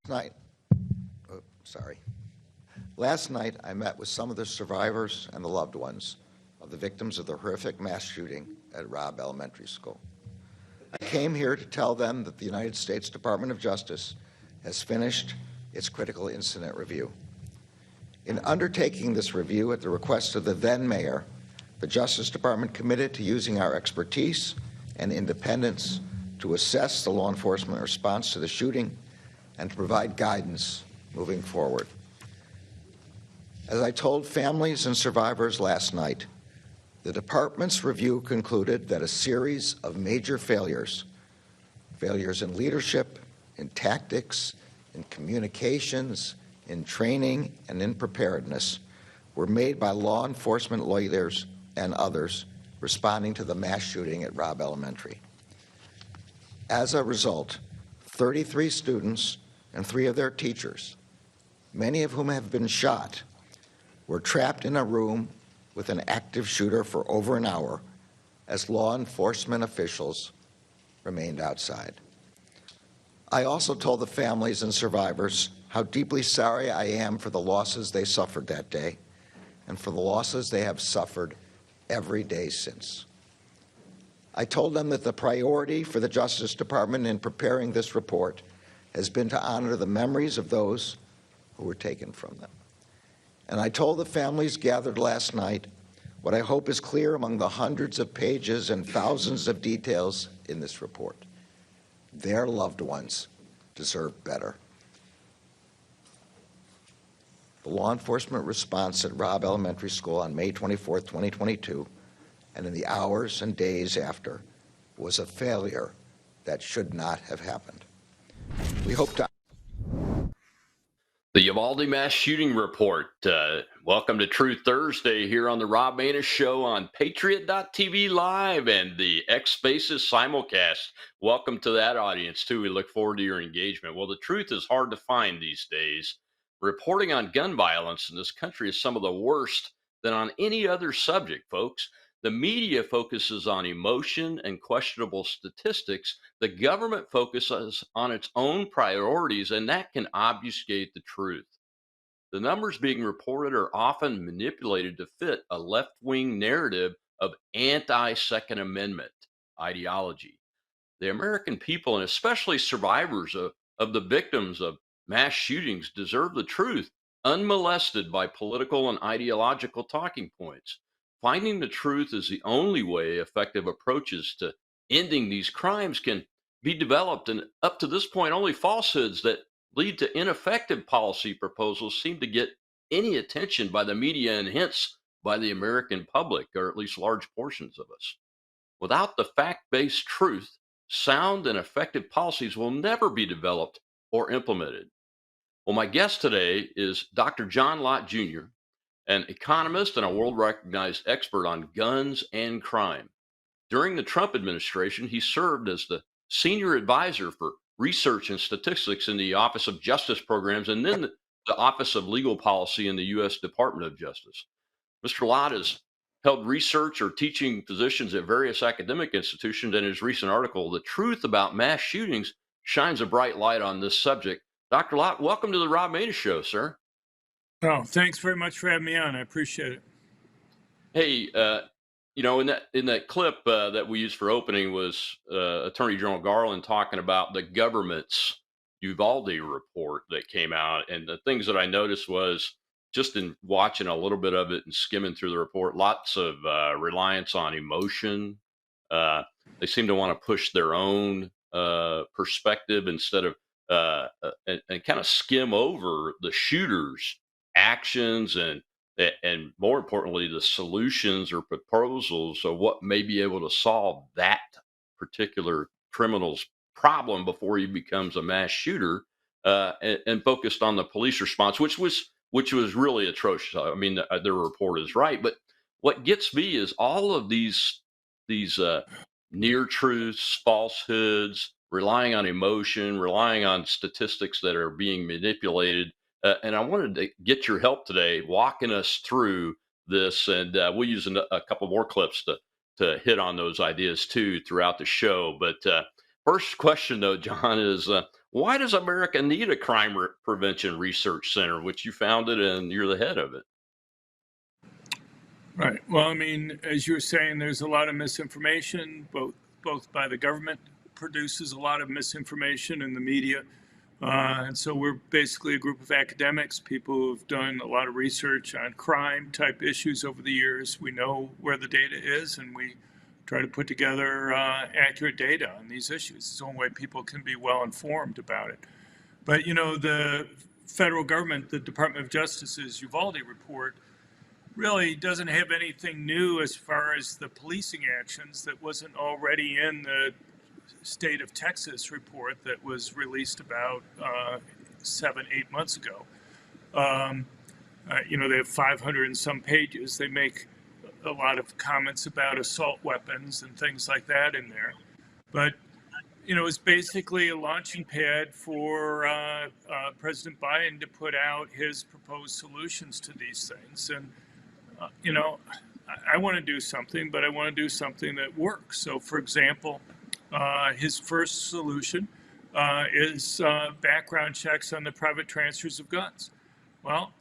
Night, sorry. Last night, I met with some of the survivors and the loved ones of the victims of the horrific mass shooting at Robb Elementary School. I came here to tell them that the United States Department of Justice has finished its critical incident review. In undertaking this review at the request of the then mayor, the Justice Department committed to using our expertise and independence to assess the law enforcement response to the shooting and to provide guidance moving forward. As I told families and survivors last night, the department's review concluded that a series of major failures in leadership, in tactics, in communications, in training, and in preparedness were made by law enforcement leaders and others responding to the mass shooting at Robb Elementary. As a result, 33 students and 3 of their teachers, many of whom have been shot, were trapped in a room with an active shooter for over an hour as law enforcement officials remained outside. I also told the families and survivors how deeply sorry I am for the losses they suffered that day and for the losses they have suffered every day since. I told them that the priority for the Justice Department in preparing this report has been to honor the memories of those who were taken from them. And I told the families gathered last night what I hope is clear among the hundreds of pages and thousands of details in this report. Their loved ones deserve better. The law enforcement response at Robb Elementary School on May 24, 2022, and in the hours and days after, was a failure that should not have happened. We hope to... The Uvalde mass shooting report. Welcome to True Thursday here on the Rob Maness Show on Patriot.tv Live and the X Spaces simulcast. Welcome to that audience, too. We look forward to your engagement. Well, the truth is hard to find these days. Reporting on gun violence in this country is some of the worst than on any other subject, folks. The media focuses on emotion and questionable statistics. The government focuses on its own priorities, and that can obfuscate the truth. The numbers being reported are often manipulated to fit a left-wing narrative of anti-Second Amendment ideology. The American people, and especially survivors of the victims of mass shootings, deserve the truth, unmolested by political and ideological talking points. Finding the truth is the only way effective approaches to ending these crimes can be developed. And up to this point, only falsehoods that lead to ineffective policy proposals seem to get any attention by the media and hence by the American public, or at least large portions of us. Without the fact-based truth, sound and effective policies will never be developed or implemented. Well, my guest today is Dr. John Lott Jr., an economist and a world-recognized expert on guns and crime. During the Trump administration, he served as the senior advisor for research and statistics in the Office of Justice Programs and then the Office of Legal Policy in the U.S. Department of Justice. Mr. Lott has held research or teaching positions at various academic institutions, and his recent article, The Truth About Mass Shootings, shines a bright light on this subject. Dr. Lott, welcome to the Rob Maness Show, sir. Oh, thanks very much for having me on. I appreciate it. Hey, in that clip that we used for opening was Attorney General Garland talking about the government's Uvalde report that came out. And the things that I noticed was just in watching a little bit of it and skimming through the report, lots of reliance on emotion. They seem to want to push their own perspective instead of and kind of skim over the shooter's actions and more importantly, the solutions or proposals of what may be able to solve that particular criminal's problem before he becomes a mass shooter, and focused on the police response, which was really atrocious. I mean, their report is right, but what gets me is all of these near truths, falsehoods, relying on emotion, relying on statistics that are being manipulated. And I wanted to get your help today walking us through this, and we'll use a couple more clips to hit on those ideas too throughout the show. But first question, though, John, is Why does America need a crime prevention research center, which you founded and you're the head of it? Right. Well, I mean, as you were saying, there's a lot of misinformation, both by the government produces a lot of misinformation in the media. And so we're basically a group of academics, people who've done a lot of research on crime type issues over the years. We know where the data is, and we try to put together accurate data on these issues. It's the only way people can be well informed about it. But, you know, the federal government, the Department of Justice's Uvalde report, really doesn't have anything new as far as the policing actions that wasn't already in the state of Texas report that was released about 7-8 months ago. You know, they have 500 and some pages. They make a lot of comments about assault weapons and things like that in there. But, you know, it's basically a launching pad for President Biden to put out his proposed solutions to these things. And you know, I want to do something, but I want to do something that works. So, for example, his first solution is background checks on the private transfers of guns. Well,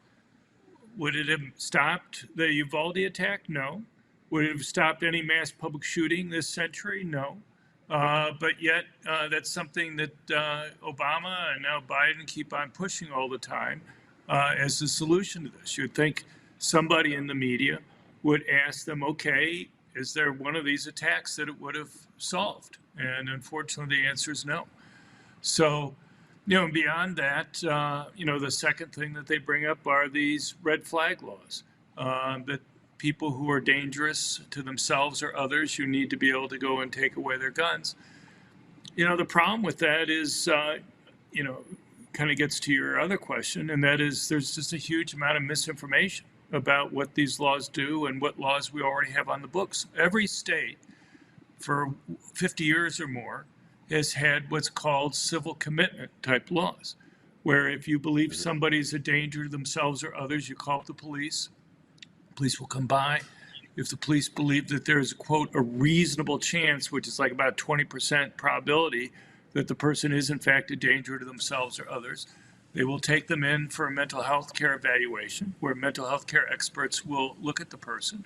would it have stopped the Uvalde attack? No. Would it have stopped any mass public shooting this century? No. But yet, that's something that Obama and now Biden keep on pushing all the time as the solution to this. You'd think somebody in the media would ask them, okay, is there one of these attacks that it would have solved? And unfortunately, the answer is no. So, you know, beyond that, you know, the second thing that they bring up are these red flag laws, that people who are dangerous to themselves or others, you need to be able to go and take away their guns. You know, the problem with that is, you know, kind of gets to your other question, and that is there's just a huge amount of misinformation about what these laws do and what laws we already have on the books. Every state for 50 years or more has had what's called civil commitment type laws, where if you believe somebody's a danger to themselves or others, you call up the police. Police will come by. If the police believe that there's, quote, a reasonable chance, which is like about 20% probability that the person is in fact a danger to themselves or others, they will take them in for a mental health care evaluation, where mental health care experts will look at the person.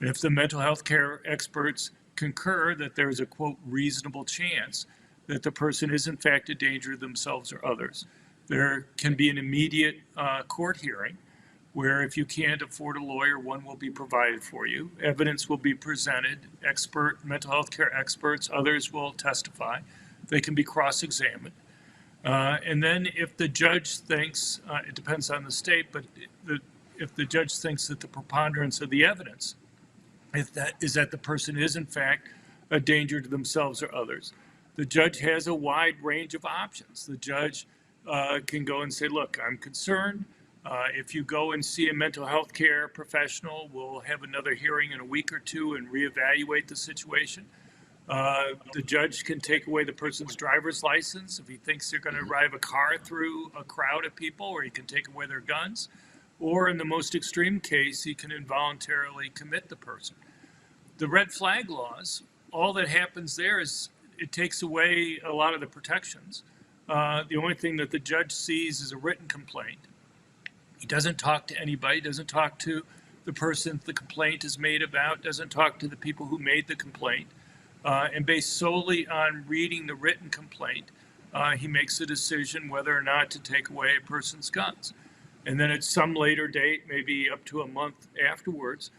And if the mental health care experts concur that there's a, quote, reasonable chance that the person is in fact a danger to themselves or others, there can be an immediate court hearing where if you can't afford a lawyer, one will be provided for you. Evidence will be presented. Expert mental health care experts, others will testify. They can be cross-examined. And then if the judge thinks, it depends on the state, but if the judge thinks that the preponderance of the evidence is that the person is in fact a danger to themselves or others, the judge has a wide range of options. The judge can go and say, look, I'm concerned. If you go and see a mental health care professional, we'll have another hearing in a week or two and reevaluate the situation. The judge can take away the person's driver's license if he thinks they're going to drive a car through a crowd of people, or he can take away their guns. Or in the most extreme case, he can involuntarily commit the person. The red flag laws, all that happens there is it takes away a lot of the protections. The only thing that the judge sees is a written complaint. He doesn't talk to anybody, doesn't talk to the person the complaint is made about, doesn't talk to the people who made the complaint. And based solely on reading the written complaint, he makes a decision whether or not to take away a person's guns. And then at some later date, maybe up to a month afterwards,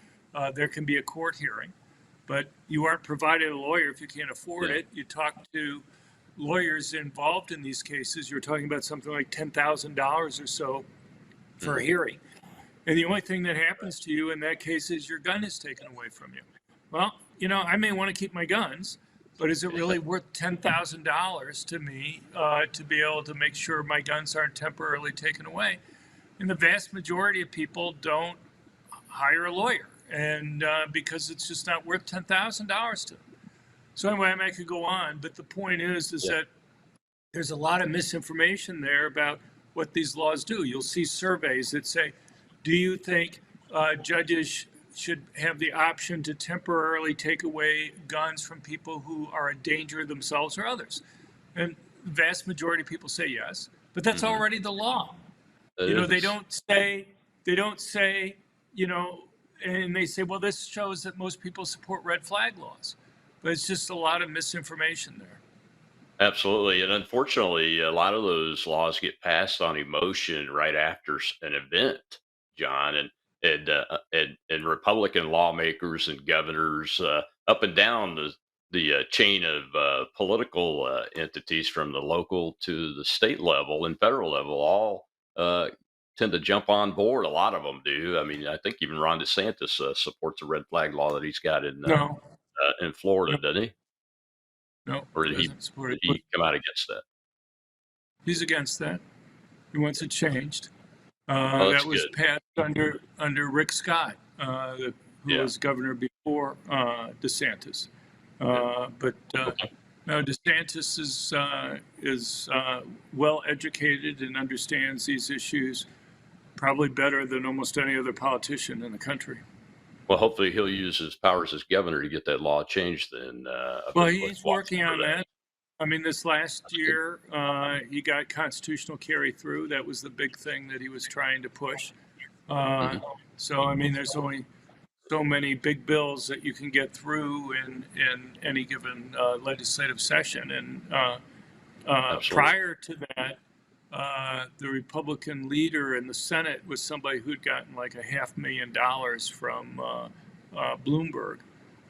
there can be a court hearing. But you aren't provided a lawyer if you can't afford it. You talk to lawyers involved in these cases. You're talking about something like $10,000 or so for a hearing. And the only thing that happens to you in that case is your gun is taken away from you. Well, you know, I may want to keep my guns, but is it really worth $10,000 to me to be able to make sure my guns aren't temporarily taken away? And the vast majority of people don't hire a lawyer, and because it's just not worth $10,000 to them. So anyway, I could go on, but the point is that there's a lot of misinformation there about what these laws do. You'll see surveys that say, do you think judges should have the option to temporarily take away guns from people who are a danger to themselves or others? And the vast majority of people say yes, but that's Mhm. already the law. It You know, they is. don't say, you know, and they say, well, this shows that most people support red flag laws, but it's just a lot of misinformation there. Absolutely, and unfortunately, a lot of those laws get passed on emotion right after an event, John, and Republican lawmakers and governors up and down the chain of political entities from the local to the state level and federal level all tend to jump on board. A lot of them do. I mean, I think even Ron DeSantis supports a red flag law that he's got No, in no, Florida, doesn't he? no, Or he doesn't support did it. But he come out against that? he's against that. He wants it changed. Oh, That that's was good. passed under Rick Scott, who Yeah. was governor before DeSantis. Yeah. But Okay. no, DeSantis is well educated and understands these issues probably better than almost any other politician in the country. Well, hopefully he'll use his powers as governor to get that law changed. Then I've Well, been he's watching working for on that. that. I mean, this last That's good. year, he got constitutional carry through. That was the big thing that he was trying to push. Uh, Hmm. so, I mean, there's only so many big bills that you can get through in any given legislative session. And Absolutely. prior to that, the Republican leader in the Senate was somebody who'd gotten like $500,000 from Bloomberg,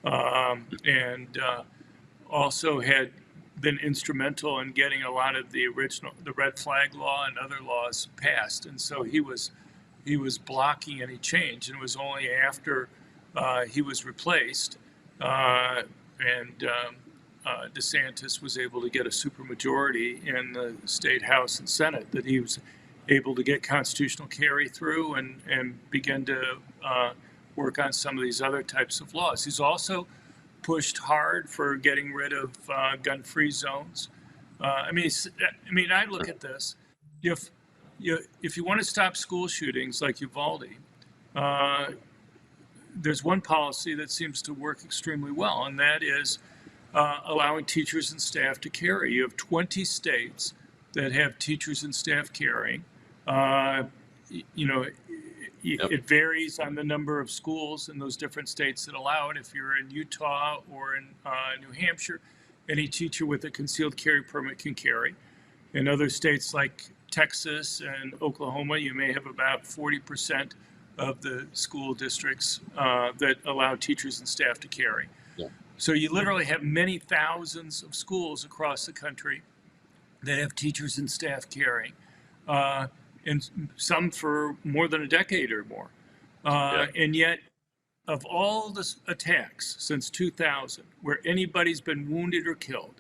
and also had been instrumental in getting a lot of the red flag law and other laws passed. And so he was blocking any change. And it was only after he was replaced and DeSantis was able to get a supermajority in the state House and Senate that he was able to get constitutional carry through and begin to work on some of these other types of laws. He's also pushed hard for getting rid of gun-free zones. I mean, I look at this. If you want to stop school shootings like Uvalde, there's one policy that seems to work extremely well, and that is allowing teachers and staff to carry. You have 20 states that have teachers and staff carrying. You know, Yep. it varies on the number of schools in those different states that allow it. If you're in Utah or in New Hampshire, any teacher with a concealed carry permit can carry. In other states like Texas and Oklahoma, you may have about 40% of the school districts that allow teachers and staff to carry. Yeah. So you literally have many thousands of schools across the country that have teachers and staff carrying, and some for more than a decade or more. Yeah. And yet, of all the attacks since 2000 where anybody's been wounded or killed,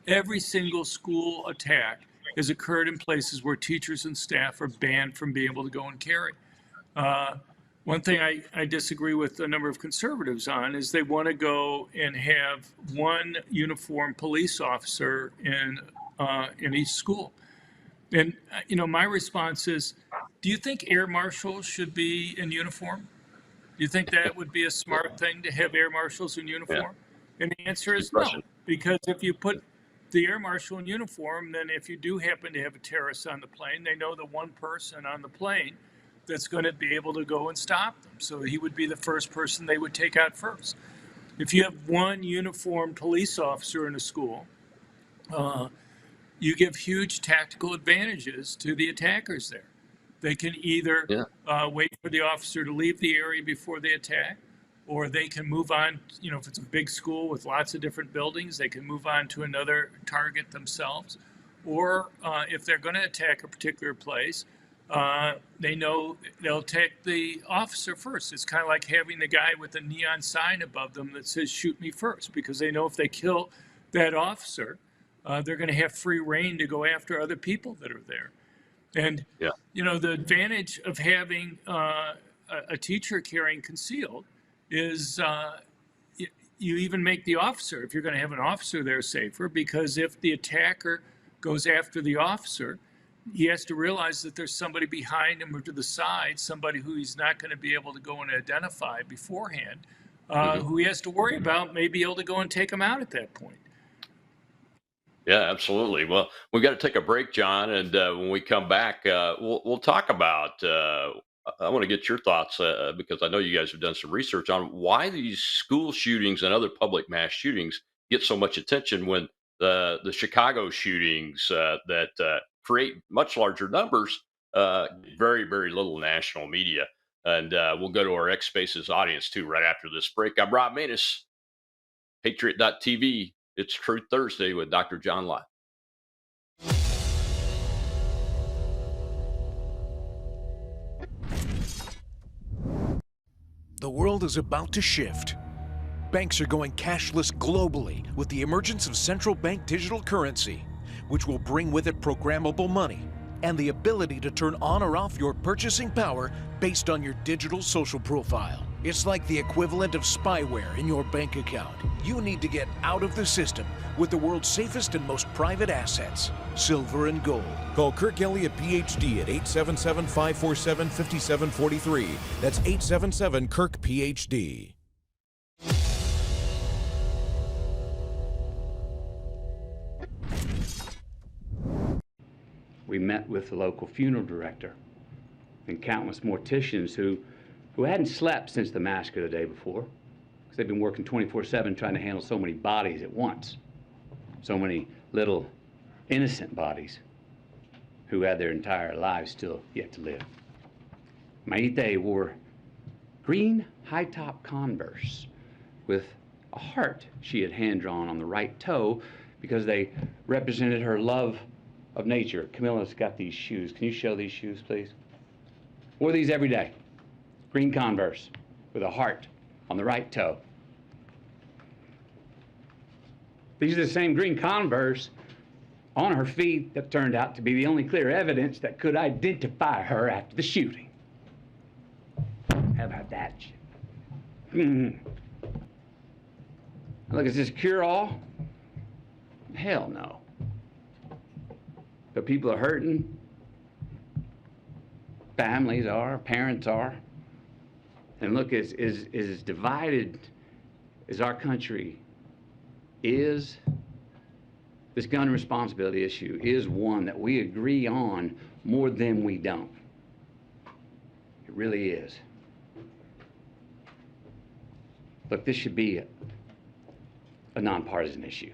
every single school attack has occurred in places where teachers and staff are banned from being able to go and carry. One thing I disagree with a number of conservatives on is they want to go and have one uniformed police officer in each school. And you know, my response is, do you think air marshals should be in uniform? Do you think that would be a smart thing to have air marshals in Yeah. uniform? And the answer Good is no, question. because if you put the air marshal in uniform, then if you do happen to have a terrorist on the plane, they know the one person on the plane that's going to be able to go and stop them. So he would be the first person they would take out first. If you have one uniformed police officer in a school, you give huge tactical advantages to the attackers there. They can either Yeah. wait for the officer to leave the area before they attack, or they can move on. You know, if it's a big school with lots of different buildings, they can move on to another target themselves. Or if they're going to attack a particular place, they know they'll attack the officer first. It's kind of like having the guy with a neon sign above them that says, "Shoot me first," because they know if they kill that officer, they're going to have free reign to go after other people that are there. And, Yeah. you know, the advantage of having a teacher carrying concealed is you even make the officer, if you're going to have an officer there, safer, because if the attacker goes after the officer, he has to realize that there's somebody behind him or to the side, somebody who he's not going to be able to go and identify beforehand, who he has to worry about, may be able to go and take him out at that point. Yeah, absolutely. Well, we've got to take a break, John, and when we come back, we'll talk about. I want to get your thoughts because I know you guys have done some research on why these school shootings and other public mass shootings get so much attention when the Chicago shootings that create much larger numbers get very little national media. And we'll go to our X Spaces audience too right after this break. I'm Rob Maness, Patriot.tv. It's Truth Thursday with Dr. John Lott. The world is about to shift. Banks are going cashless globally with the emergence of central bank digital currency, which will bring with it programmable money and the ability to turn on or off your purchasing power based on your digital social profile. It's like the equivalent of spyware in your bank account. You need to get out of the system with the world's safest and most private assets, silver and gold. Call Kirk Elliott, PhD at 877-547-5743. That's 877-KIRK-PhD. We met with the local funeral director and countless morticians who hadn't slept since the massacre the day before, because they've been working 24/7 trying to handle so many bodies at once, so many little innocent bodies who had their entire lives still yet to live. Maite wore green high-top Converse with a heart she had hand-drawn on the right toe because they represented her love of nature. Camilla's got these shoes. Can you show these shoes, please? Wore these every day. Green Converse with a heart on the right toe. These are the same green Converse on her feet that turned out to be the only clear evidence that could identify her after the shooting. How about that shit? Look, is this cure-all? Hell no. But people are hurting. Families are, parents are. And look, as divided as our country is, this gun responsibility issue is one that we agree on more than we don't. It really is. Look, this should be a nonpartisan issue.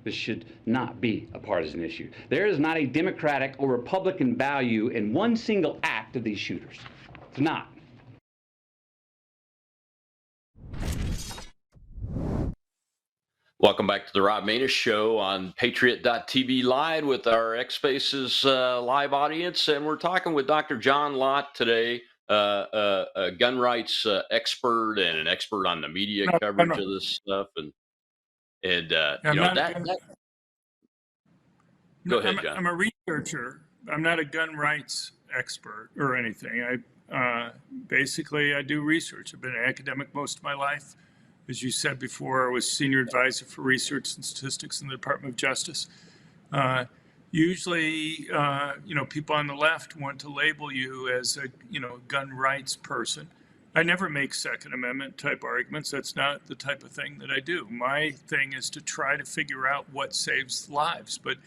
This should not be a partisan issue. There is not a Democratic or Republican value in one single act of these shooters. It's not. Welcome back to the Rob Maness Show on Patriot.tv Live with our X Spaces live audience. And we're talking with Dr. John Lott today, a gun rights expert and an expert on the media coverage of this stuff. And you know, go ahead, John. I'm a researcher. I'm not a gun rights expert or anything. Basically, I do research. I've been an academic most of my life. As you said before, I was senior advisor for research and statistics in the Department of Justice. Usually, people on the left want to label you as a, gun rights person. I never make Second Amendment type arguments. That's not the type of thing that I do. My thing is to try to figure out what saves lives. But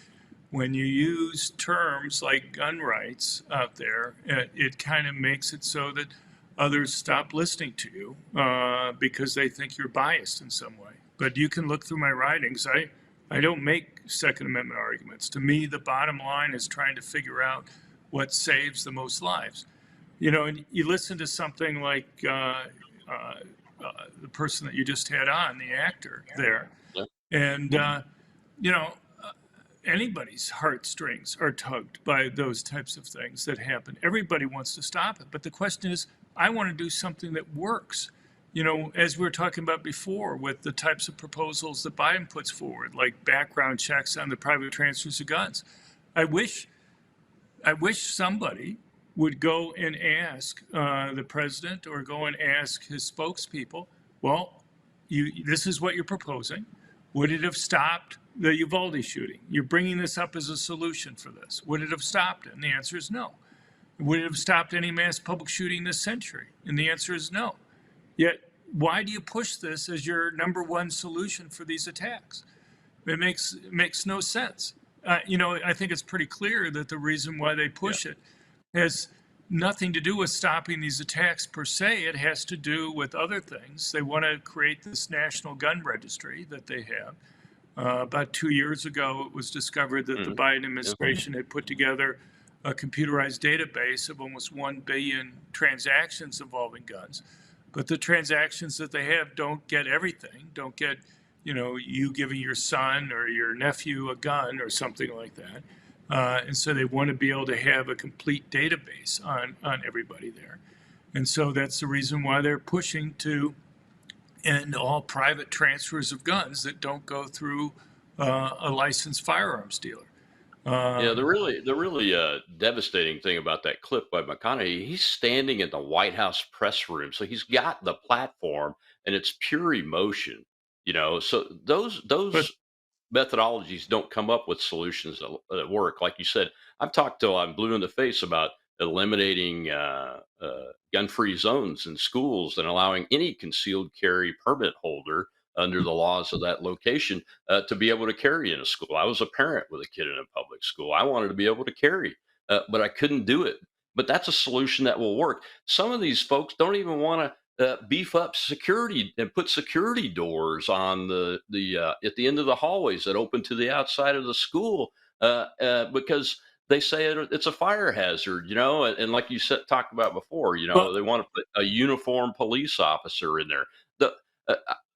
when you use terms like gun rights out there, it kind of makes it so that others stop listening to you because they think you're biased in some way. But you can look through my writings. I don't make Second Amendment arguments. To me, the bottom line is trying to figure out what saves the most lives. And you listen to something like the person that you just had on, the actor there, and anybody's heartstrings are tugged by those types of things that happen. Everybody wants to stop it, but the question is, I want to do something that works. As we were talking about before with the types of proposals that Biden puts forward, like background checks on the private transfers of guns. I wish somebody would go and ask the president or go and ask his spokespeople, well, this is what you're proposing. Would it have stopped the Uvalde shooting? You're bringing this up as a solution for this. Would it have stopped it? And the answer is no. Would it have stopped any mass public shooting this century? And the answer is no. Yet, why do you push this as your number one solution for these attacks? It makes no sense. I think it's pretty clear that the reason why they push it has nothing to do with stopping these attacks per se. It has to do with other things. They want to create this national gun registry that they have. About 2 years ago, it was discovered that the Biden administration had put together a computerized database of almost 1 billion transactions involving guns. But the transactions that they have don't get everything, don't get, you giving your son or your nephew a gun or something like that. And so they want to be able to have a complete database on everybody there. And so that's the reason why they're pushing to end all private transfers of guns that don't go through a licensed firearms dealer. The really devastating thing about that clip by McConaughey, he's standing in the White House press room, so he's got the platform, and it's pure emotion. So those But methodologies don't come up with solutions that work. Like you said, I've talked till I'm blue in the face about eliminating gun-free zones in schools and allowing any concealed carry permit holder under the laws of that location to be able to carry in a school. I was a parent with a kid in a public school. I wanted to be able to carry, but I couldn't do it. But that's a solution that will work. Some of these folks don't even want to beef up security and put security doors on the at the end of the hallways that open to the outside of the school because they say it's a fire hazard, and like you said, talked about before, they want to put a uniformed police officer in there.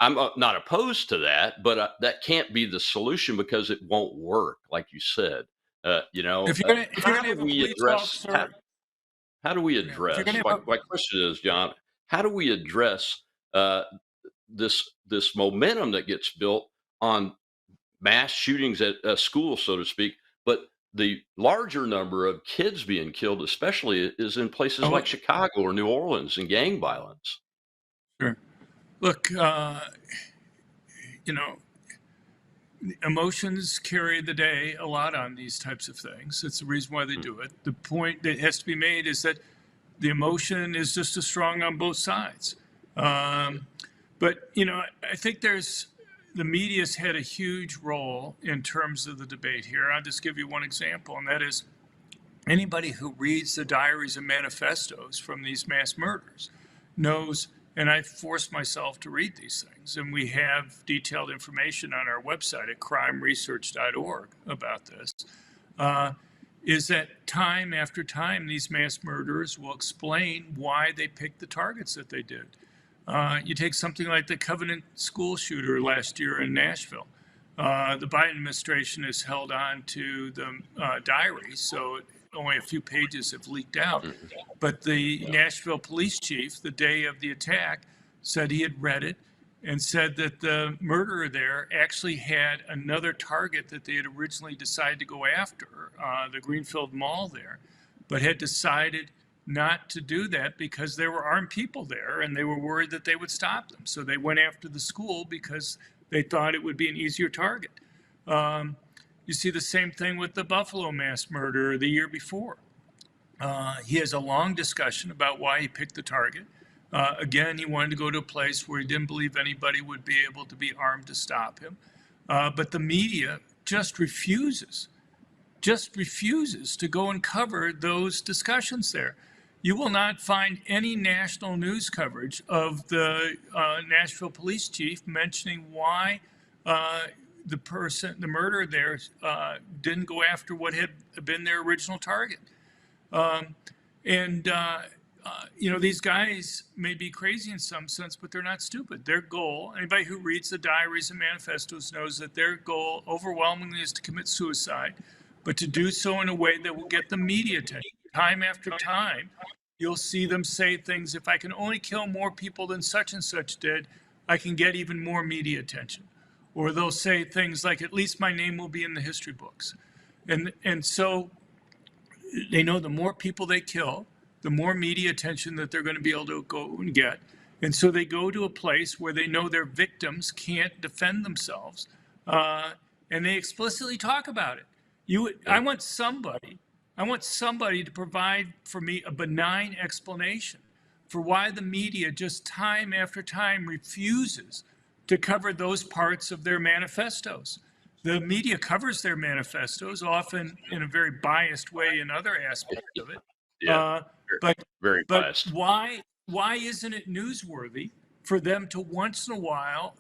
I'm not opposed to that, but that can't be the solution because it won't work, like you said. if you're going to have a police officer, how do we address? My question is, John, how do we address this momentum that gets built on mass shootings at schools, so to speak, but the larger number of kids being killed, especially, is in places like Chicago or New Orleans and gang violence? Sure. Look, emotions carry the day a lot on these types of things. It's the reason why they do it. The point that has to be made is that the emotion is just as strong on both sides. But, I think the media's had a huge role in terms of the debate here. I'll just give you one example, and that is anybody who reads the diaries and manifestos from these mass murders knows, and I forced myself to read these things, and we have detailed information on our website at crimeresearch.org about this, is that time after time, these mass murderers will explain why they picked the targets that they did. You take something like the Covenant school shooter last year in Nashville. The Biden administration has held on to the diaries, so only a few pages have leaked out. But the Nashville police chief, the day of the attack, said he had read it and said that the murderer there actually had another target that they had originally decided to go after, the Greenfield Mall there, but had decided not to do that because there were armed people there and they were worried that they would stop them. So they went after the school because they thought it would be an easier target. You see the same thing with the Buffalo mass murder the year before. He has a long discussion about why he picked the target. Again, he wanted to go to a place where he didn't believe anybody would be able to be armed to stop him. But the media just refuses to go and cover those discussions there. You will not find any national news coverage of the Nashville police chief mentioning why the murderer there didn't go after what had been their original target. These guys may be crazy in some sense, but they're not stupid. Their goal, anybody who reads the diaries and manifestos knows that their goal overwhelmingly is to commit suicide, but to do so in a way that will get the media attention. Time after time, you'll see them say things, if I can only kill more people than such and such did, I can get even more media attention. Or they'll say things like, at least my name will be in the history books. And so they know the more people they kill, the more media attention that they're going to be able to go and get. And so they go to a place where they know their victims can't defend themselves, and they explicitly talk about it. I want somebody to provide for me a benign explanation for why the media just time after time refuses to cover those parts of their manifestos. The media covers their manifestos, often in a very biased way in other aspects of it. Yeah, Uh, but very but biased. why isn't it newsworthy for them to once in a while,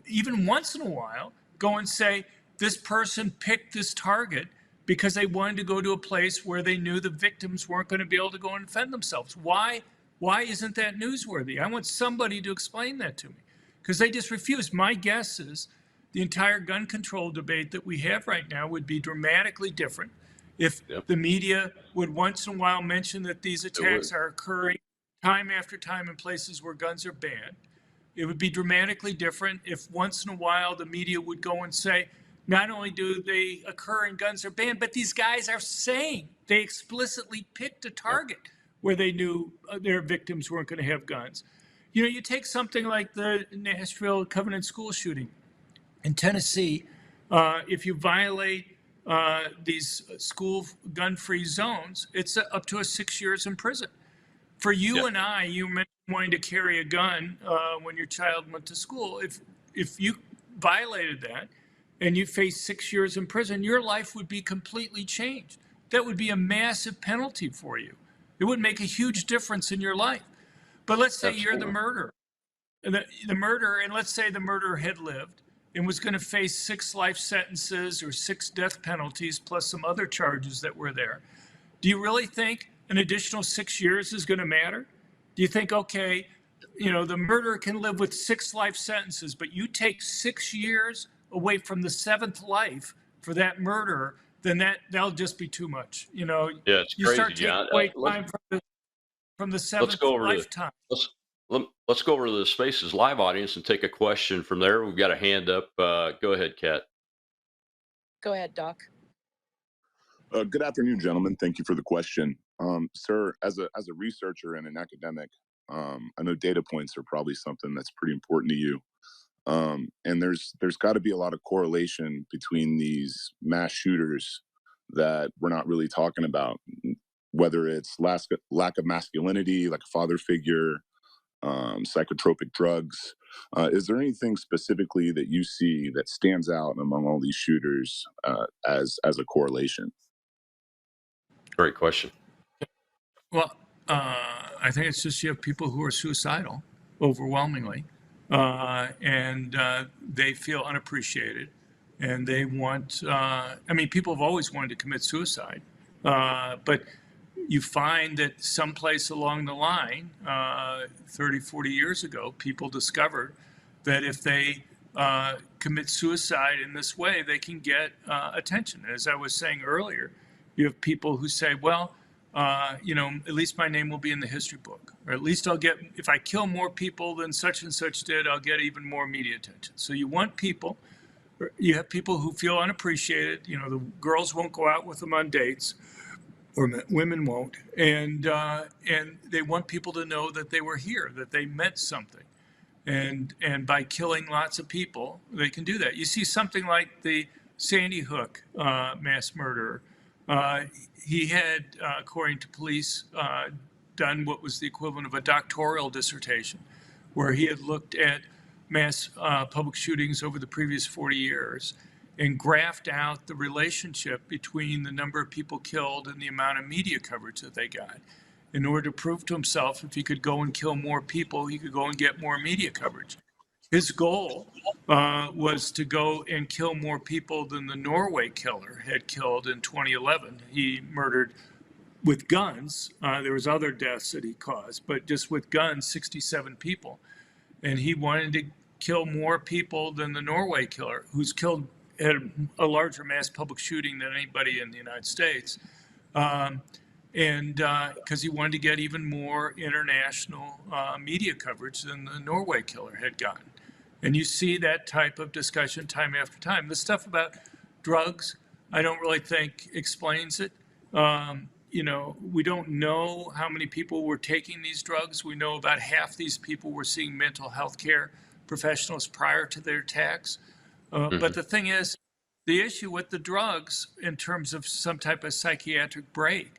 even once in a while, go and say this person picked this target because they wanted to go to a place where they knew the victims weren't going to be able to go and defend themselves? Why isn't that newsworthy? I want somebody to explain that to me, because they just refuse. My guess is the entire gun control debate that we have right now would be dramatically different if the media would once in a while mention that these attacks are occurring time after time in places where guns are banned. It would be dramatically different if once in a while the media would go and say, not only do they occur and guns are banned, but these guys are saying they explicitly picked a target where they knew their victims weren't going to have guns. You know, you take something like the Nashville Covenant school shooting in Tennessee. If you violate these school gun-free zones, it's up to 6 years in prison. For you and I, you mentioned wanting to carry a gun when your child went to school. If you violated that and you face 6 years in prison, your life would be completely changed. That would be a massive penalty for you. It would make a huge difference in your life. But let's say you're the murderer, the murderer, and let's say the murderer had lived and was going to face 6 life sentences or 6 death penalties plus some other charges that were there. Do you really think an additional 6 years is going to matter? Do you think, okay, you know, the murderer can live with 6 life sentences, but you take 6 years away from the 7th life for that murderer, then that'll just be too much. You know, Yeah, it's you crazy, start taking John. away time from the 7th lifetime. Let's go over to the Spaces Live audience and take a question from there. We've got a hand up. Go ahead, Kat. Go ahead, Doc. Good afternoon, gentlemen. Thank you for the question. Sir, as a researcher and an academic, I know data points are probably something that's pretty important to you. And there's got to be a lot of correlation between these mass shooters that we're not really talking about, whether it's lack of masculinity, like a father figure, psychotropic drugs. Is there anything specifically that you see that stands out among all these shooters as a correlation? Great question. Well, I think it's just you have people who are suicidal overwhelmingly, and they feel unappreciated, and they want, I mean, people have always wanted to commit suicide, but you find that someplace along the line, 30, 40 years ago, people discovered that if they commit suicide in this way, they can get attention. As I was saying earlier, you have people who say, well, you know, at least my name will be in the history book, or at least I'll get, if I kill more people than such and such did, I'll get even more media attention. So you want people, you have people who feel unappreciated. You know, the girls won't go out with them on dates, or women won't, and they want people to know that they were here, that they meant something. And by killing lots of people, they can do that. You see something like the Sandy Hook mass murderer. He had, according to police, done what was the equivalent of a doctoral dissertation, where he had looked at mass public shootings over the previous 40 years and graphed out the relationship between the number of people killed and the amount of media coverage that they got. In order to prove to himself if he could go and kill more people, he could go and get more media coverage. His goal was to go and kill more people than the Norway killer had killed in 2011. He murdered with guns. There was other deaths that he caused, but just with guns, 67 people. And he wanted to kill more people than the Norway killer, who's had a larger mass public shooting than anybody in the United States. And because he wanted to get even more international media coverage than the Norway killer had gotten. And you see that type of discussion time after time. The stuff about drugs, I don't really think explains it. You know, we don't know how many people were taking these drugs. We know about half these people were seeing mental health care professionals prior to their attacks. But the thing is, the issue with the drugs in terms of some type of psychiatric break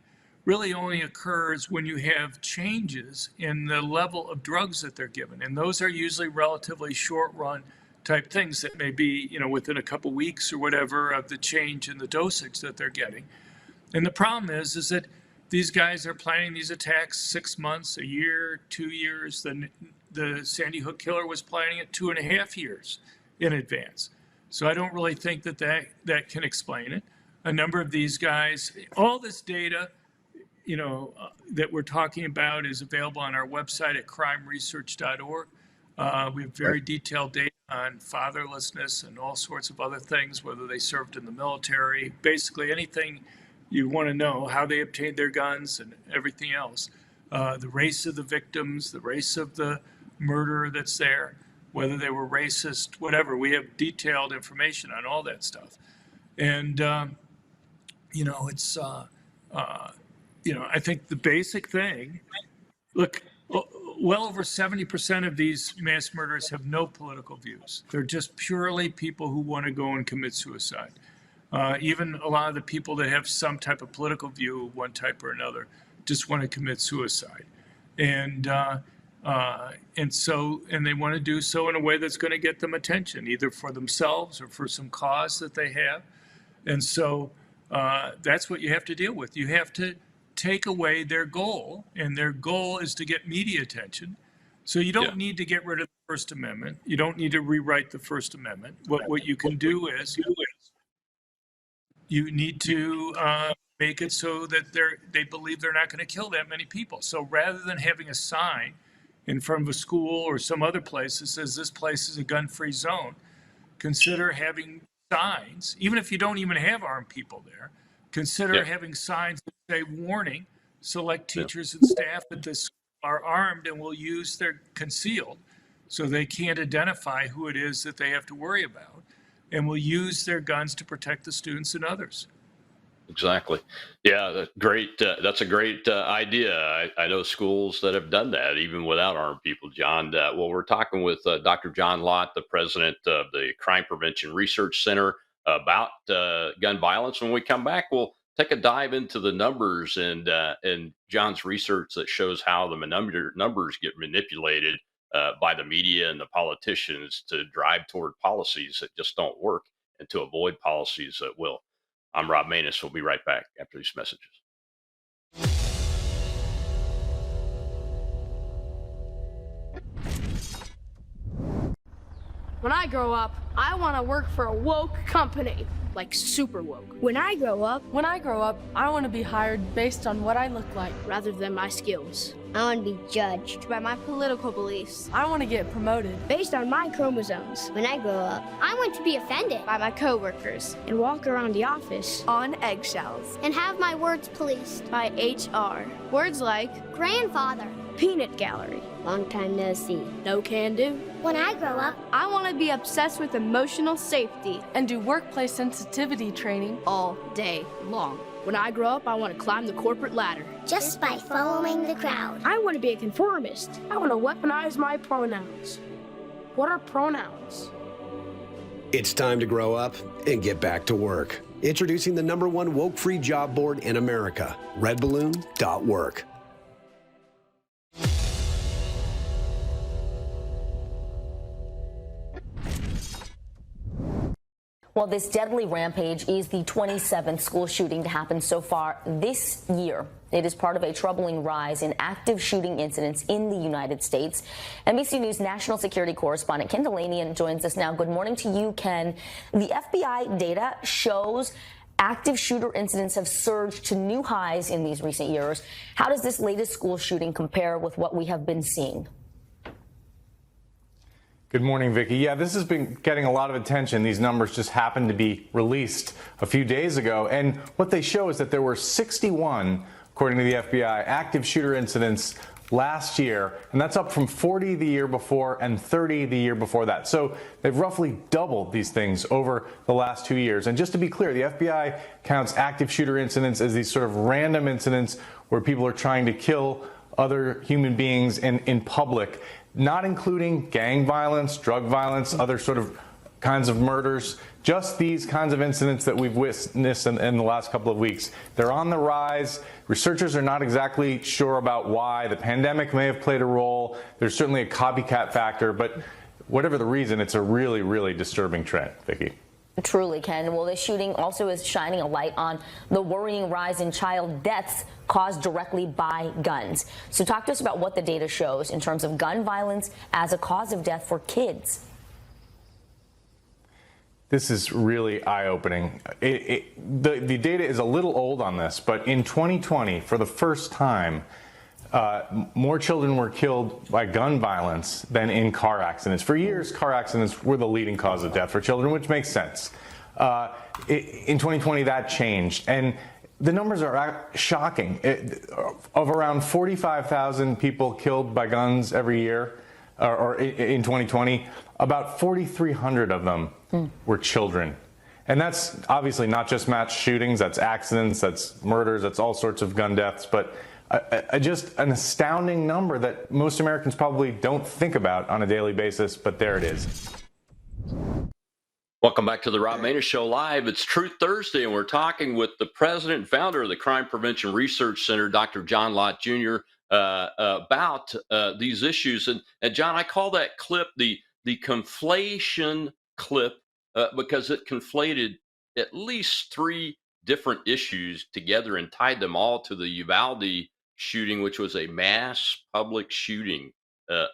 really only occurs when you have changes in the level of drugs that they're given. And those are usually relatively short run type things that may be, within a couple weeks or whatever of the change in the dosage that they're getting. And the problem is that these guys are planning these attacks 6 months, a year, 2 years. The Sandy Hook killer was planning it 2.5 years in advance. So I don't really think that can explain it. A number of these guys, all this data, that we're talking about is available on our website at crimeresearch.org. We have very detailed data on fatherlessness and all sorts of other things, whether they served in the military, basically anything you want to know, how they obtained their guns and everything else. The race of the victims, the race of the murderer that's there, whether they were racist, whatever. We have detailed information on all that stuff. And, it's, I think the basic thing, look, well over 70% of these mass murderers have no political views. They're just purely people who want to go and commit suicide. Even a lot of the people that have some type of political view of one type or another just want to commit suicide. And they want to do so in a way that's going to get them attention, either for themselves or for some cause that they have. And so that's what you have to deal with. You have to take away their goal, and their goal is to get media attention. So you don't need to get rid of the First Amendment. You don't need to rewrite the First Amendment. What you can do is you need to make it so that they believe they're not going to kill that many people. So rather than having a sign in front of a school or some other place that says this place is a gun-free zone, consider having signs, even if you don't even have armed people there, consider having signs that say, warning, select teachers and staff at this school are armed and will use their concealed, so they can't identify who it is that they have to worry about, and will use their guns to protect the students and others. Exactly. Yeah, that's great. That's a great idea. I know schools that have done that, even without armed people, John. Well, we're talking with Dr. John Lott, the president of the Crime Prevention Research Center, about gun violence. When we come back, we'll take a dive into the numbers and John's research that shows how the numbers get manipulated by the media and the politicians to drive toward policies that just don't work and to avoid policies that will. I'm Rob Maness. We'll be right back after these messages. When I grow up, I want to work for a woke company, like super woke. When I grow up, I want to be hired based on what I look like rather than my skills. I want to be judged by my political beliefs. I want to get promoted based on my chromosomes. When I grow up, I want to be offended by my coworkers and walk around the office on eggshells and have my words policed by HR. Words like grandfather, peanut gallery, long time no see, no can do. When I grow up, I want to be obsessed with emotional safety and do workplace sensitivity training all day long. When I grow up, I want to climb the corporate ladder. Just by following the crowd. I want to be a conformist. I want to weaponize my pronouns. What are pronouns? It's time to grow up and get back to work. Introducing the #1 woke-free job board in America, redballoon.work. Well, this deadly rampage is the 27th school shooting to happen so far this year. It is part of a troubling rise in active shooting incidents in the United States. NBC News national security correspondent Ken Delanian joins us now. Good morning to you, Ken. The FBI data shows active shooter incidents have surged to new highs in these recent years. How does this latest school shooting compare with what we have been seeing? Good morning, Vicki. Yeah, this has been getting a lot of attention. These numbers just happened to be released a few days ago. And what they show is that there were 61, according to the FBI, active shooter incidents last year. And that's up from 40 the year before and 30 the year before that. So they've roughly doubled these things over the last 2 years. And just to be clear, the FBI counts active shooter incidents as these sort of random incidents where people are trying to kill other human beings in public, not including gang violence, drug violence, other sort of kinds of murders, just these kinds of incidents that we've witnessed in the last couple of weeks. They're on the rise. Researchers are not exactly sure about why. The pandemic may have played a role. There's certainly a copycat factor, but whatever the reason, it's a really, really disturbing trend, Vicki. Truly, Ken. Well, this shooting also is shining a light on the worrying rise in child deaths caused directly by guns. So talk to us about what the data shows in terms of gun violence as a cause of death for kids. This is really eye-opening. The data is a little old on this, but in 2020, for the first time, more children were killed by gun violence than in car accidents. For years, car accidents were the leading cause of death for children, which makes sense. In 2020, that changed, and the numbers are shocking. Of around 45,000 people killed by guns every year, or in 2020, about 4,300 of them were children. And that's obviously not just mass shootings, that's accidents, that's murders, that's all sorts of gun deaths, but just an astounding number that most Americans probably don't think about on a daily basis, but there it is. Welcome back to the Rob Maness Show Live. It's Truth Thursday, and we're talking with the president and founder of the Crime Prevention Research Center, Dr. John Lott Jr., about these issues. And John, I call that clip the conflation clip because it conflated at least three different issues together and tied them all to the Uvalde shooting, which was a mass public shooting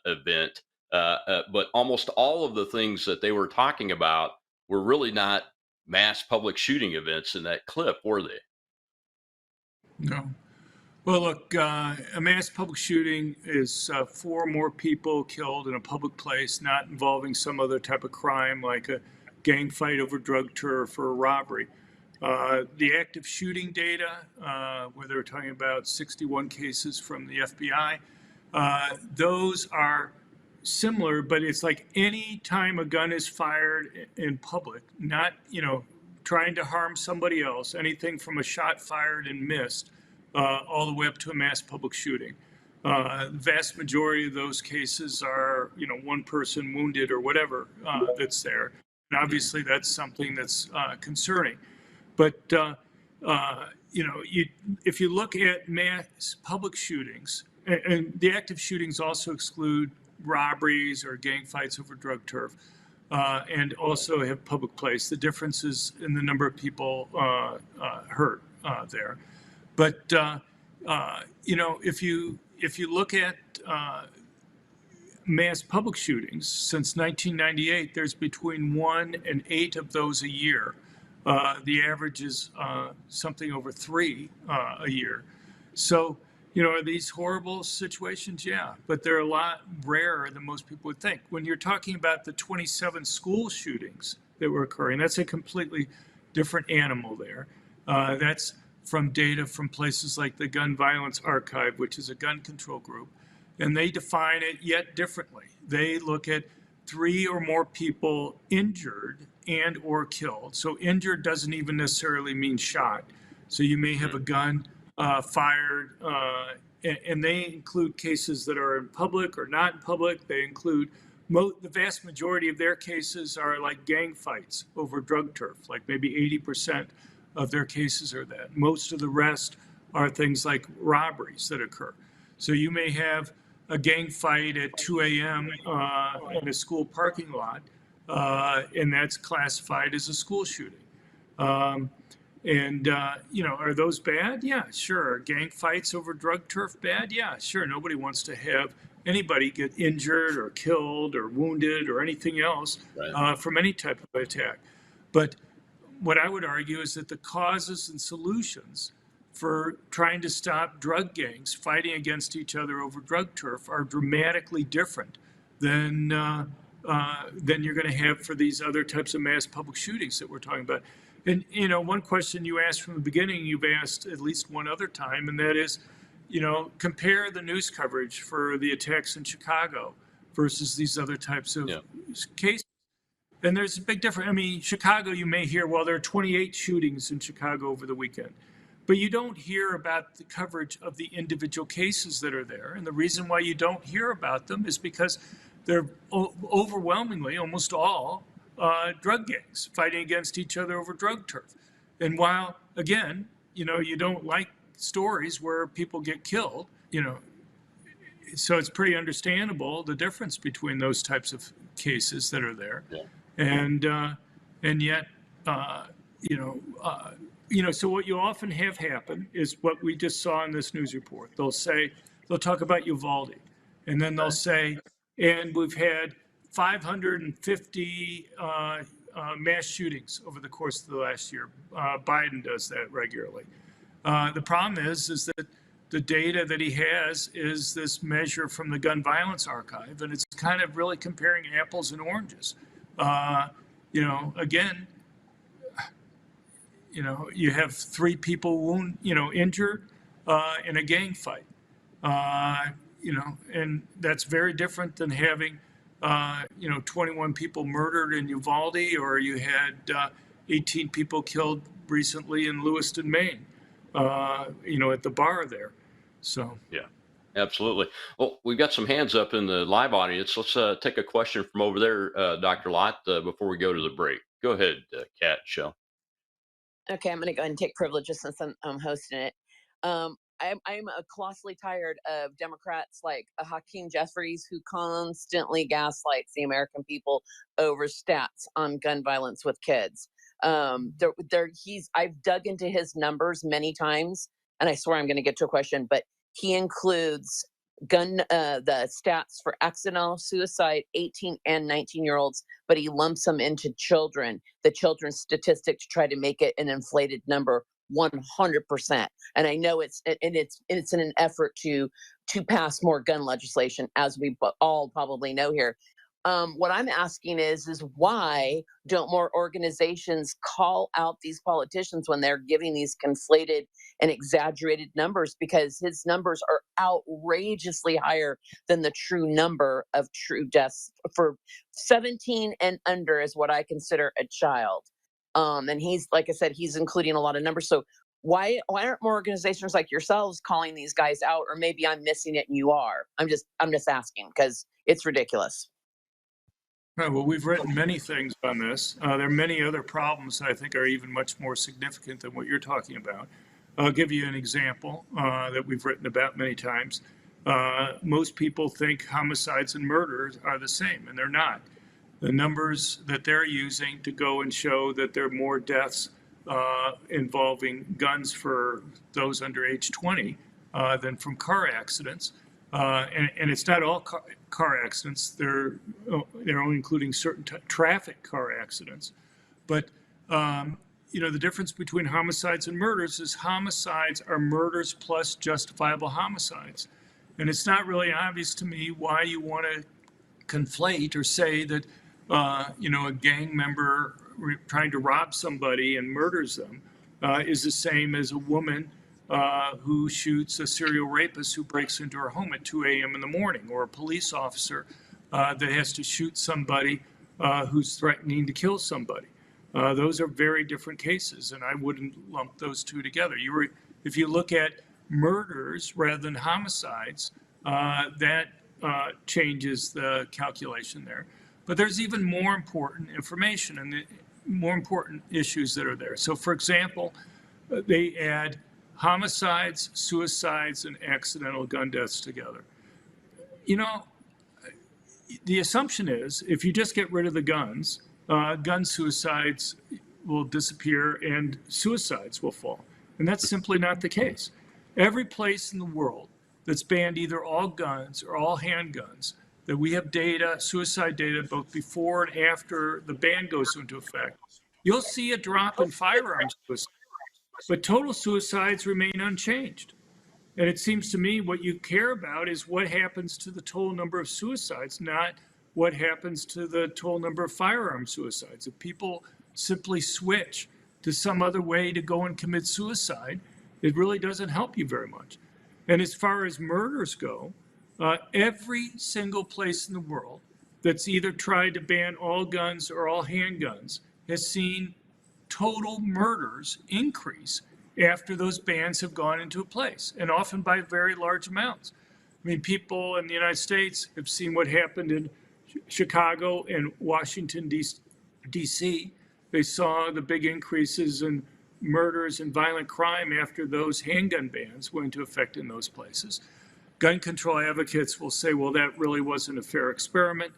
event. But almost all of the things that they were talking about were really not mass public shooting events in that clip, were they? No. Well, look, a mass public shooting is 4 or more people killed in a public place, not involving some other type of crime like a gang fight over drug turf or a robbery. The active shooting data, where they're talking about 61 cases from the FBI, those are similar, but it's like any time a gun is fired in public, not, trying to harm somebody else, anything from a shot fired and missed, all the way up to a mass public shooting. The vast majority of those cases are, one person wounded or whatever that's there. And obviously that's something that's concerning. But, if you look at mass public shootings, and the active shootings also exclude robberies or gang fights over drug turf, and also have public place. The difference is in the number of people hurt there. But, if you look at mass public shootings, since 1998, there's between 1 and 8 of those a year. The average is something over 3 a year. So, are these horrible situations? Yeah, but they're a lot rarer than most people would think. When you're talking about the 27 school shootings that were occurring, that's a completely different animal there. That's from data from places like the Gun Violence Archive, which is a gun control group, and they define it yet differently. They look at 3 or more people injured and or killed. So injured doesn't even necessarily mean shot. So you may have a gun fired, and they include cases that are in public or not in public. They include the vast majority of their cases are like gang fights over drug turf, like maybe 80% of their cases are that. Most of the rest are things like robberies that occur. So you may have a gang fight at 2 a.m. In a school parking lot, and that's classified as a school shooting. Are those bad? Yeah, sure. Gang fights over drug turf bad? Yeah, sure. Nobody wants to have anybody get injured or killed or wounded or anything else from any type of attack. But what I would argue is that the causes and solutions for trying to stop drug gangs fighting against each other over drug turf are dramatically different than you're going to have for these other types of mass public shootings that we're talking about. And, one question you asked from the beginning, you've asked at least one other time, and that is, compare the news coverage for the attacks in Chicago versus these other types of cases. And there's a big difference. I mean, Chicago, you may hear, well, there are 28 shootings in Chicago over the weekend. But you don't hear about the coverage of the individual cases that are there. And the reason why you don't hear about them is because they're overwhelmingly, almost all, drug gangs fighting against each other over drug turf. And while, again, you don't like stories where people get killed, so it's pretty understandable the difference between those types of cases that are there, and yet, so what you often have happen is what we just saw in this news report. They'll talk about Uvalde, and then they'll say, and we've had 550 mass shootings over the course of the last year. Biden does that regularly. The problem is that the data that he has is this measure from the Gun Violence Archive, and it's kind of really comparing apples and oranges. Again, you have 3 people injured in a gang fight, and that's very different than having 21 people murdered in Uvalde, or you had 18 people killed recently in Lewiston, Maine, at the bar there. So yeah, absolutely. Well, we've got some hands up in the live audience. Let's take a question from over there, Dr. Lott, before we go to the break. Go ahead, Kat, Shell. Okay, I'm going to go ahead and take privileges since I'm hosting it. I'm colossally tired of Democrats like Hakeem Jeffries, who constantly gaslights the American people over stats on gun violence with kids. I've dug into his numbers many times, and I swear I'm going to get to a question, but he includes the stats for accidental suicide, 18 and 19-year-olds, but he lumps them into children, the children's statistic, to try to make it an inflated number 100%. And I know it's in an effort to pass more gun legislation, as we all probably know here. What I'm asking is why don't more organizations call out these politicians when they're giving these conflated and exaggerated numbers? Because his numbers are outrageously higher than the true number of true deaths for 17 and under is what I consider a child. And he's, like I said, he's including a lot of numbers. So why aren't more organizations like yourselves calling these guys out? Or maybe I'm missing it and you are. I'm just asking, because it's ridiculous. Right, well, we've written many things on this. There are many other problems that I think are even much more significant than what you're talking about. I'll give you an example that we've written about many times. Most people think homicides and murders are the same, and they're not. The numbers that they're using to go and show that there are more deaths involving guns for those under age 20 than from car accidents. And it's not all car accidents. They're only including certain traffic car accidents. But, the difference between homicides and murders is homicides are murders plus justifiable homicides. And it's not really obvious to me why you want to conflate or say that, a gang member trying to rob somebody and murders them is the same as a woman who shoots a serial rapist who breaks into her home at 2 a.m. in the morning, or a police officer that has to shoot somebody who's threatening to kill somebody. Those are very different cases, and I wouldn't lump those two together. If you look at murders rather than homicides, that changes the calculation there. But there's even more important information and more important issues that are there. So, for example, they add homicides, suicides, and accidental gun deaths together. The assumption is if you just get rid of the guns, gun suicides will disappear and suicides will fall. And that's simply not the case. Every place in the world that's banned either all guns or all handguns, that we have data, suicide data, both before and after the ban goes into effect, you'll see a drop in firearms suicides, but total suicides remain unchanged. And it seems to me what you care about is what happens to the total number of suicides, not what happens to the total number of firearm suicides. If people simply switch to some other way to go and commit suicide, it really doesn't help you very much. And as far as murders go, every single place in the world that's either tried to ban all guns or all handguns has seen total murders increase after those bans have gone into place, and often by very large amounts. I mean, people in the United States have seen what happened in Chicago and Washington, D.C. They saw the big increases in murders and violent crime after those handgun bans went into effect in those places. gun control advocates will say, well, that really wasn't a fair experiment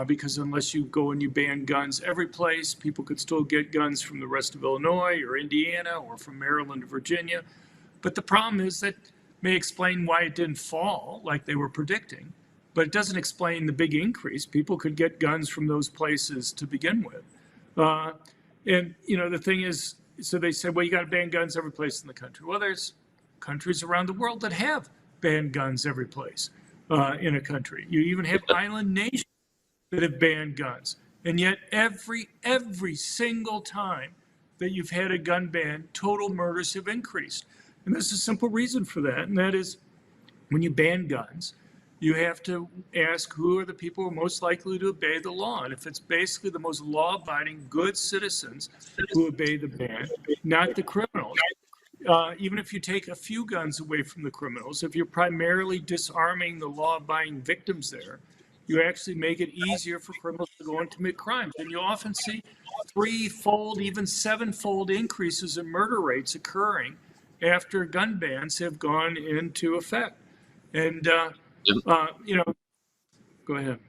because unless you go and you ban guns every place, people could still get guns from the rest of Illinois or Indiana or from Maryland or Virginia. But the problem is that may explain why it didn't fall like they were predicting, but it doesn't explain the big increase. People could get guns from those places to begin with. And, you know, the thing is, so they said, well, you got to ban guns every place in the country. Well, there's countries around the world that have banned guns every place in a country. You even have island nations that have banned guns. And yet every single time that you've had a gun ban, total murders have increased. And there's a simple reason for that, and that is when you ban guns, you have to ask who are the people who are most likely to obey the law. And if it's basically the most law-abiding, good citizens who obey the ban, not the criminals. Even if you take a few guns away from the criminals, if you're primarily disarming the law-abiding victims there, you actually make it easier for criminals to go and commit crimes. And you often see threefold, even sevenfold increases in murder rates occurring after gun bans have gone into effect. And, you know, go ahead.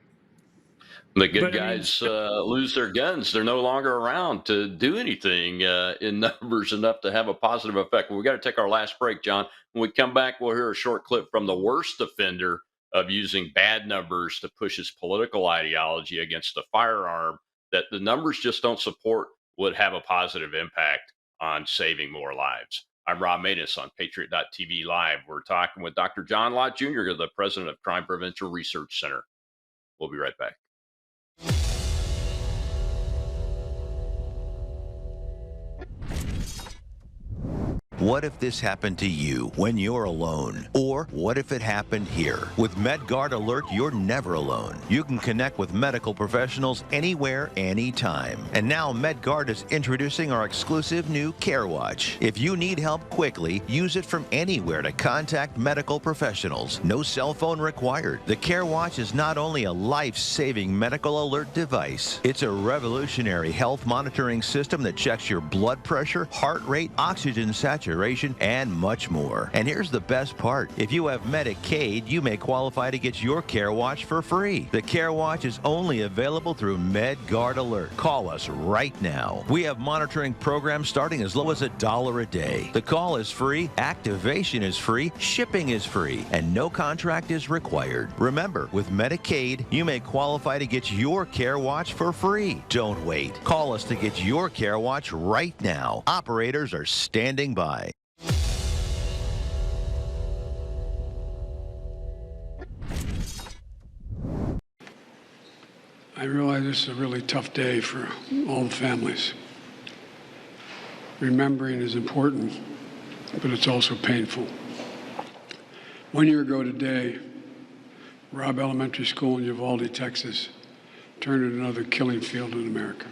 The good guys lose their guns. They're no longer around to do anything in numbers enough to have a positive effect. Well, we got to take our last break, John. When we come back, we'll hear a short clip from the worst offender of using bad numbers to push his political ideology against a firearm that the numbers just don't support would have a positive impact on saving more lives. I'm Rob Maness on Patriot.tv Live. We're talking with Dr. John Lott Jr., the president of Crime Prevention Research Center. We'll be right back. What if this happened to you when you're alone? Or what if it happened here? With MedGuard Alert, you're never alone. You can connect with medical professionals anywhere, anytime. And now MedGuard is introducing our exclusive new Care Watch. If you need help quickly, use it from anywhere to contact medical professionals. No cell phone required. The Care Watch is not only a life-saving medical alert device, it's a revolutionary health monitoring system that checks your blood pressure, heart rate, oxygen saturation, and much more. And here's the best part. If you have Medicaid, you may qualify to get your Care Watch for free. The Care Watch is only available through MedGuard Alert. Call us right now. We have monitoring programs starting as low as $1 a day. The call is free, activation is free, shipping is free, and no contract is required. Remember, with Medicaid, you may qualify to get your Care Watch for free. Don't wait. Call us to get your Care Watch right now. Operators are standing by. I realize this is a really tough day for all the families. Remembering is important, but it's also painful. 1 year ago today, Robb Elementary School in Uvalde, Texas, turned into another killing field in America.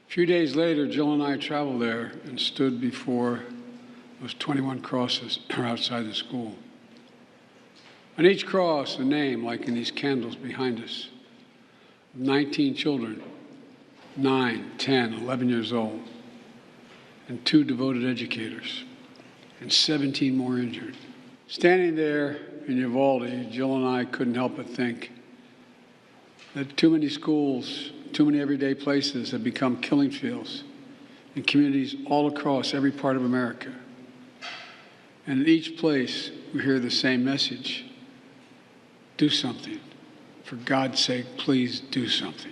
A few days later, Jill and I traveled there and stood before those 21 crosses outside the school. On each cross, a name, like in these candles behind us, 19 children, 9, 10, 11 years old, and 2 devoted educators, and 17 more injured. Standing there in Uvalde, Jill and I couldn't help but think that too many schools, too many everyday places have become killing fields in communities all across every part of America. And in each place, we hear the same message: do something. For God's sake, please do something.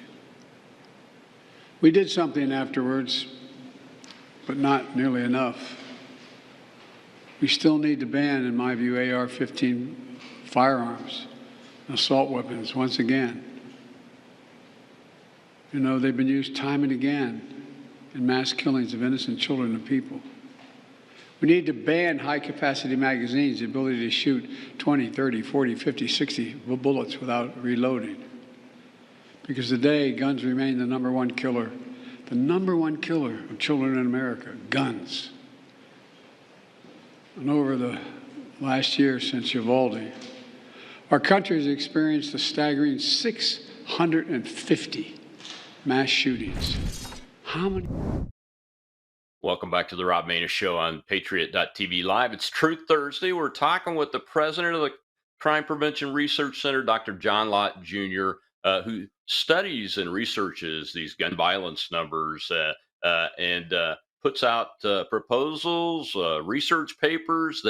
We did something afterwards, but not nearly enough. We still need to ban, in my view, AR-15 firearms, assault weapons, once again. You know, they've been used time and again in mass killings of innocent children and people. We need to ban high-capacity magazines, the ability to shoot 20, 30, 40, 50, 60 bullets without reloading. Because today, guns remain the number one killer of children in America, guns. And over the last year since Uvalde, our country has experienced a staggering 650 mass shootings. How many? Welcome back to the Rob Maness Show on Patriot.tv Live. It's Truth Thursday. We're talking with the president of the Crime Prevention Research Center, Dr. John Lott Jr., who studies and researches these gun violence numbers and puts out proposals, research papers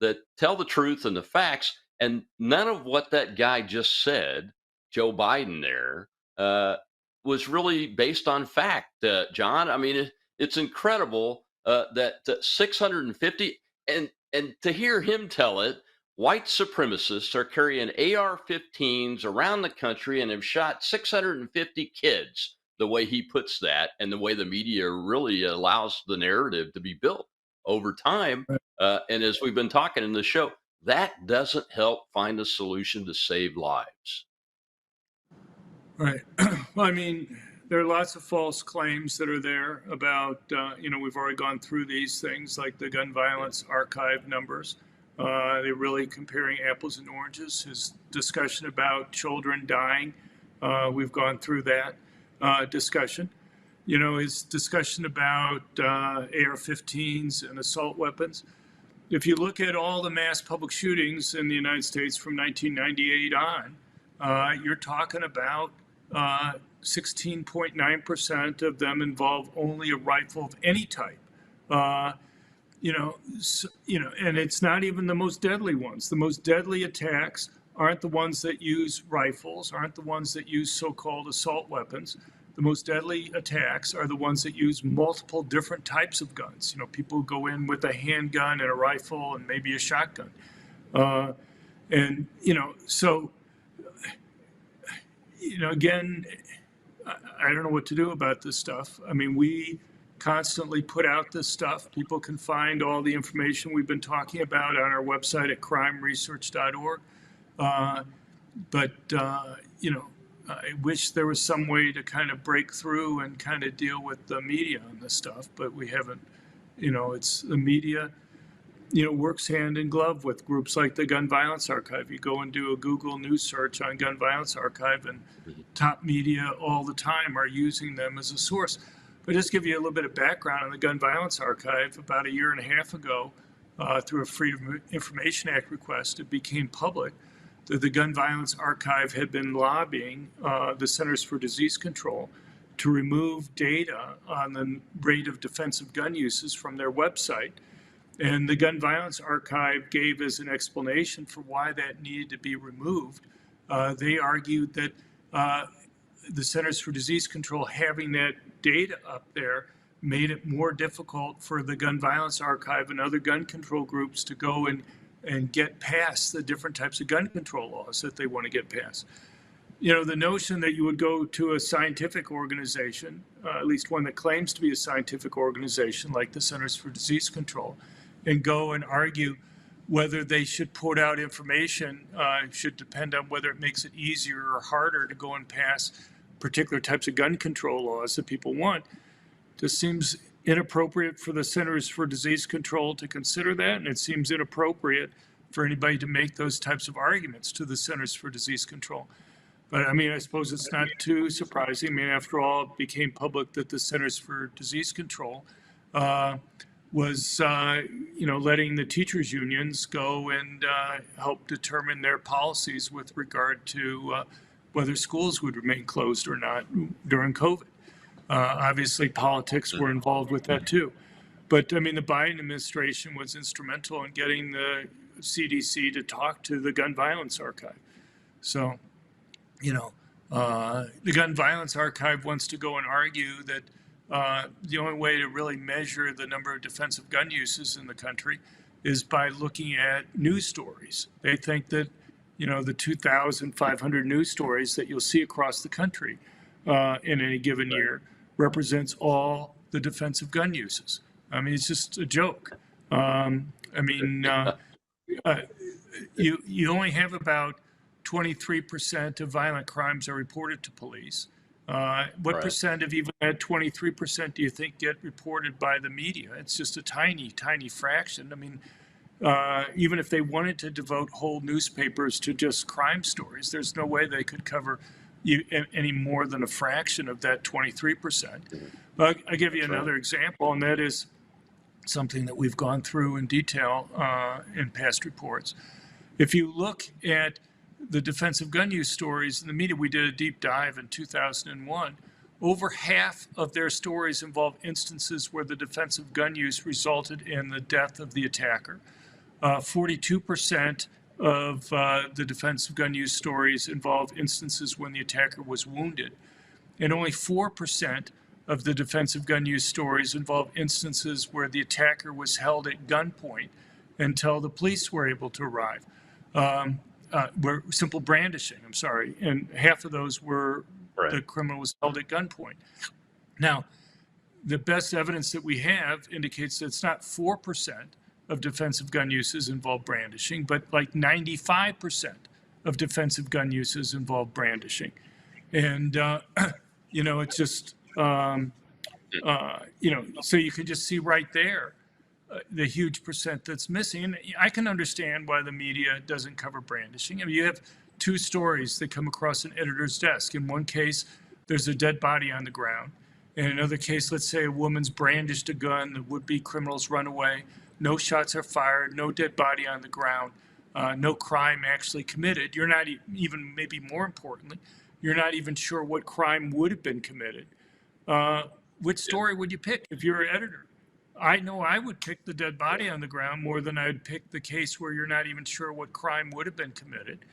that tell the truth and the facts. And none of what that guy just said, Joe Biden there, was really based on fact, John. I mean, it's incredible that 650, and to hear him tell it, white supremacists are carrying AR-15s around the country and have shot 650 kids, the way he puts that, and the way the media really allows the narrative to be built over time. And as we've been talking in the show, that doesn't help find a solution to save lives. Right. Well, I mean, there are lots of false claims that are there about, we've already gone through these things like the gun violence archive numbers. They're really comparing apples and oranges. His discussion about children dying, we've gone through that discussion. His discussion about AR-15s and assault weapons. If you look at all the mass public shootings in the United States from 1998 on, you're talking about 16.9% of them involve only a rifle of any type. And it's not even the most deadly ones. The most deadly attacks aren't the ones that use rifles, aren't the ones that use so-called assault weapons. The most deadly attacks are the ones that use multiple different types of guns. People go in with a handgun and a rifle and maybe a shotgun. Again, I don't know what to do about this stuff. I mean, we constantly put out this stuff. People can find all the information we've been talking about on our website at crimeresearch.org. I wish there was some way to kind of break through and kind of deal with the media on this stuff, but we haven't. It's the media, works hand in glove with groups like the Gun Violence Archive. You go and do a Google News search on Gun Violence Archive, and top media all the time are using them as a source. But just give you a little bit of background on the Gun Violence Archive. About a year and a half ago, through a Freedom of Information Act request, it became public that the Gun Violence Archive had been lobbying the Centers for Disease Control to remove data on the rate of defensive gun uses from their website. And the Gun Violence Archive gave as an explanation for why that needed to be removed. They argued that the Centers for Disease Control having that data up there made it more difficult for the Gun Violence Archive and other gun control groups to go and get past the different types of gun control laws that they want to get past. The notion that you would go to a scientific organization, at least one that claims to be a scientific organization like the Centers for Disease Control, and go and argue whether they should put out information should depend on whether it makes it easier or harder to go and pass particular types of gun control laws that people want. Just seems inappropriate for the Centers for Disease Control to consider that, and it seems inappropriate for anybody to make those types of arguments to the Centers for Disease Control. But I mean, I suppose it's not too surprising. I mean, after all, it became public that the Centers for Disease Control was, letting the teachers' unions go and help determine their policies with regard to whether schools would remain closed or not during COVID. Obviously, politics were involved with that too. But I mean, the Biden administration was instrumental in getting the CDC to talk to the Gun Violence Archive. So, the Gun Violence Archive wants to go and argue that the only way to really measure the number of defensive gun uses in the country is by looking at news stories. They think that, the 2,500 news stories that you'll see across the country in any given year represents all the defensive gun uses. I mean, it's just a joke. You only have about 23% of violent crimes are reported to police. What percent of even that 23% do you think get reported by the media? It's just a tiny, tiny fraction. I mean, even if they wanted to devote whole newspapers to just crime stories, there's no way they could cover any more than a fraction of that 23%. But I'll give you another example, and that is something that we've gone through in detail in past reports. If you look at the defensive gun use stories in the media, we did a deep dive in 2001. Over half of their stories involve instances where the defensive gun use resulted in the death of the attacker. 42% of the defensive gun use stories involve instances when the attacker was wounded. And only 4% of the defensive gun use stories involve instances where the attacker was held at gunpoint until the police were able to arrive. Were simple brandishing, I'm sorry, and half of those were the criminal was held at gunpoint. Now, the best evidence that we have indicates that it's not 4% of defensive gun uses involve brandishing, but like 95% of defensive gun uses involve brandishing. And, it's just, so you can just see right there the huge percent that's missing. And I can understand why the media doesn't cover brandishing. I mean, you have two stories that come across an editor's desk. In one case, there's a dead body on the ground. In another case, let's say a woman's brandished a gun, the would-be criminals run away, no shots are fired, no dead body on the ground, no crime actually committed. You're not even, maybe more importantly, you're not even sure what crime would have been committed. Which story would you pick if you're an editor? I know I would pick the dead body on the ground more than I'd pick the case where you're not even sure what crime would have been committed.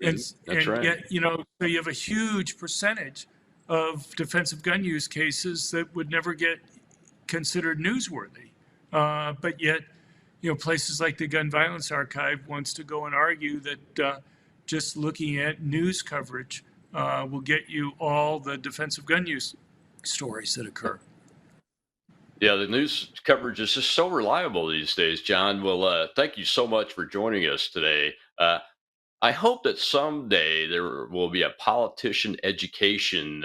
Yet, so you have a huge percentage of defensive gun use cases that would never get considered newsworthy. But yet, places like the Gun Violence Archive wants to go and argue that just looking at news coverage will get you all the defensive gun use stories that occur. Yeah, the news coverage is just so reliable these days, John. Well, thank you so much for joining us today. I hope that someday there will be a politician education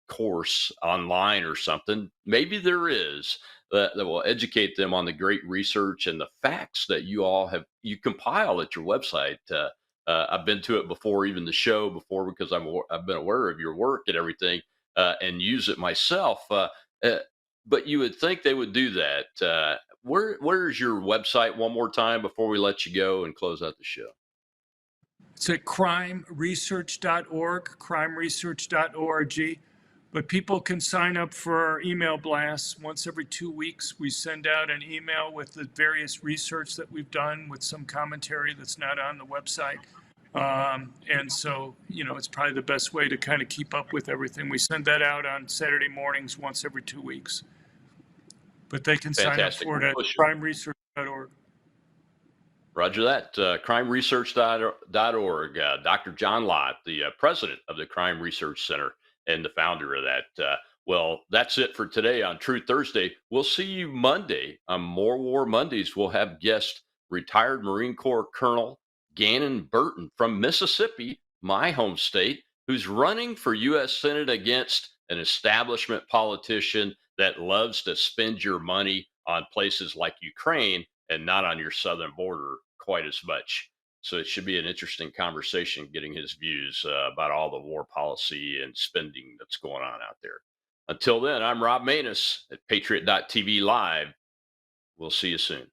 course online or something. Maybe there is that will educate them on the great research and the facts that you compile at your website. I've been to it before, even the show before, because I've been aware of your work and everything, and use it myself. But you would think they would do that. Where's your website one more time before we let you go and close out the show? It's at crimeresearch.org, crimeresearch.org. But people can sign up for our email blasts. Once every 2 weeks, we send out an email with the various research that we've done with some commentary that's not on the website. And so, it's probably the best way to kind of keep up with everything. We send that out on Saturday mornings once every 2 weeks. But they can sign up for it at crimeresearch.org. Roger that. Crimeresearch.org. Dr. John Lott, the president of the Crime Research Center and the founder of that. Well, that's it for today on Truth Thursday. We'll see you Monday on More War Mondays. We'll have guest retired Marine Corps Colonel Gannon Burton from Mississippi, my home state, who's running for U.S. Senate against an establishment politician that loves to spend your money on places like Ukraine and not on your southern border quite as much. So it should be an interesting conversation getting his views about all the war policy and spending that's going on out there. Until then, I'm Rob Maness at Patriot.tv Live. We'll see you soon.